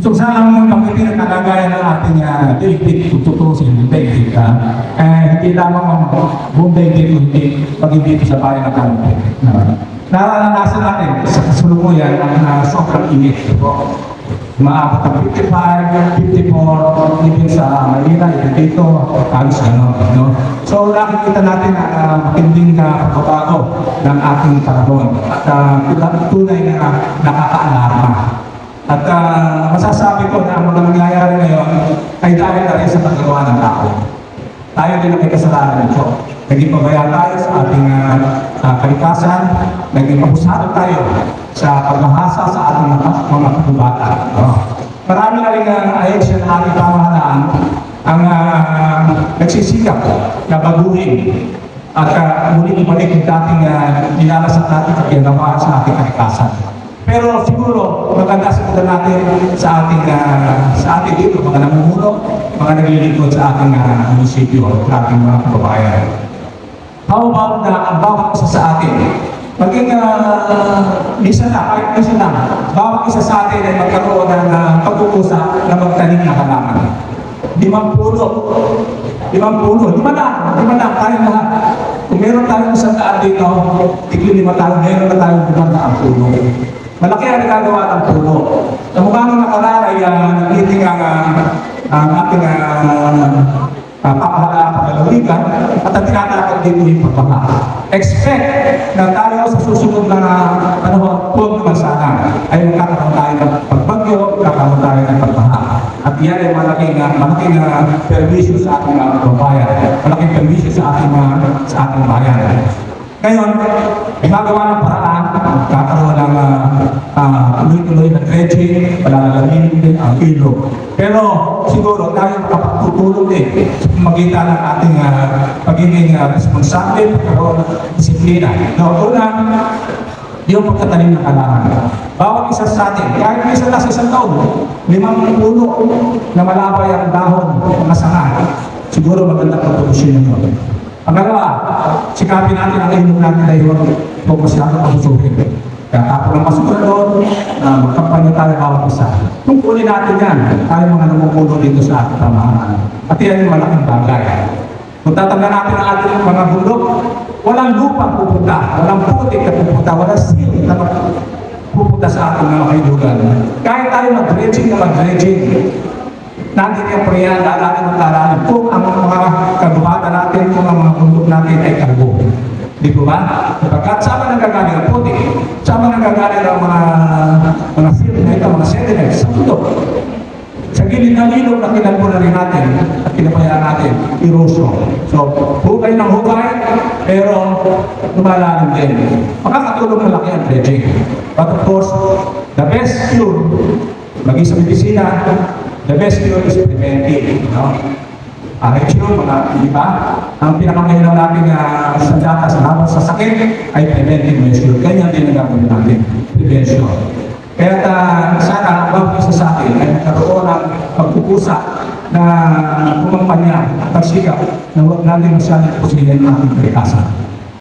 So sa pagdating ng kalagayan ng ating daigdig, kung tutusin, daigdig ka, hindi lamang ang buong daigdig, hindi paging dito sa bayan ng Kalumpit. Naranasan natin sa kasulukuyan ang sobrang init. Maabot ng 55, 54, even sa Manila, even dito, halos gano'n. No? So nakikita natin ang matinding pagbabago ng ating panahon at tunay na nakaka-alarma. At masasabi ko na ang mga nangyayari ngayon ay dahil na rin sa paggawa ng tao. Tayo din ang may kasalanan nito. Naging pabaya tayo sa ating kalikasan, naging pabusado tayo sa pagmahasa sa ating mga kabubata. Marami na rin ahensya ng ating pamahalaan ang nagsisikap na baguhin at muling ibalik yung dating nilalasat natin at ginawaan sa ating kalikasan. Pero siguro maganda sa natin sa ating dito, mga namumuno, mga naglilingkod sa ating munisipyo, sa ating mga kababayan. How about na ang bawat isa sa atin, maging minsan na, kahit minsan na, bawat isa sa atin ay magkaroon ng pagkukusa na magtanim na halaman. 5 puno, 5 tayo lahat. Kung meron tayong 100 dito, tigli 5 tayo, meron na tayong 500 puno. Malaki ang nagagawa ng puno. Sa mukha ng nakaraan ay nagiting ang ating paglalaligan at ang tinatakot dito yung pagbaha. Expect na tayo sa susunod na panahon, huwag naman sana, ay magkakaroon tayo ng pagbagyo, magkakaroon tayo ng pagbaha. At yan ay malaking permisyo sa ating bayan, malaking permisyo sa ating bayan. Ngayon, gumagawa ng paraan, kakaroon ng tuloy-tuloy na dredging, palalalamin din ang ilog. Pero siguro tayo makapagtutulong din sa pamagitan ng ating pagiging responsable o disiplina. Una, yung pagtatanim ng halaman. Bawat isa sa atin, kahit minsan na sa isang taon, 5 puno na malabay ang dahon, mga sanga, siguro magandang pagpapusyon nyo. Pangalawa, sikapin natin ang inom natin na yun kung masyadong abusuhin. Kaya tapos ng masura doon, magkampanya tayo bawat isa. Kung kunin natin yan, tayo mga namumuno dito sa ating pamahalaan. At yan yung malaking bagay. Kung tatanda natin ang ating mga bundok, walang lupa pupunta, walang putik na pupunta, walang siling na pupunta sa ating mga kailugan. Kahit tayo mag-dredging na mag-dredging, natin yung priyan, natin magtalalim kung ang mga kababata natin, kung ang mga bundok natin ay kalbo. Di ba ba? Pagkat saan nang gagaling ang putik? Saan nang gagaling ang mga sediment, mga sediments sa bundok? Sa gilid ng ilog na kinalbo na rin natin at kinabayaan natin, erosion. So, hukay ng hukay, pero lumalalim din. Makakatulong malaki ang dredging. But of course, the best cure, maging sa medisina, the best cure is preventive. No? Cure, di ba? Ang pinakamahalaw natin sandata sa laban sa sakit ay preventive measure. Ganyan din ang gagawin natin, prevention. Kaya sana ang bawat isa sa atin ay nagkaroon ng pagkukusa na kumampanya at pagsikap na huwag natin masyadong pusilin ang ating kalikasan.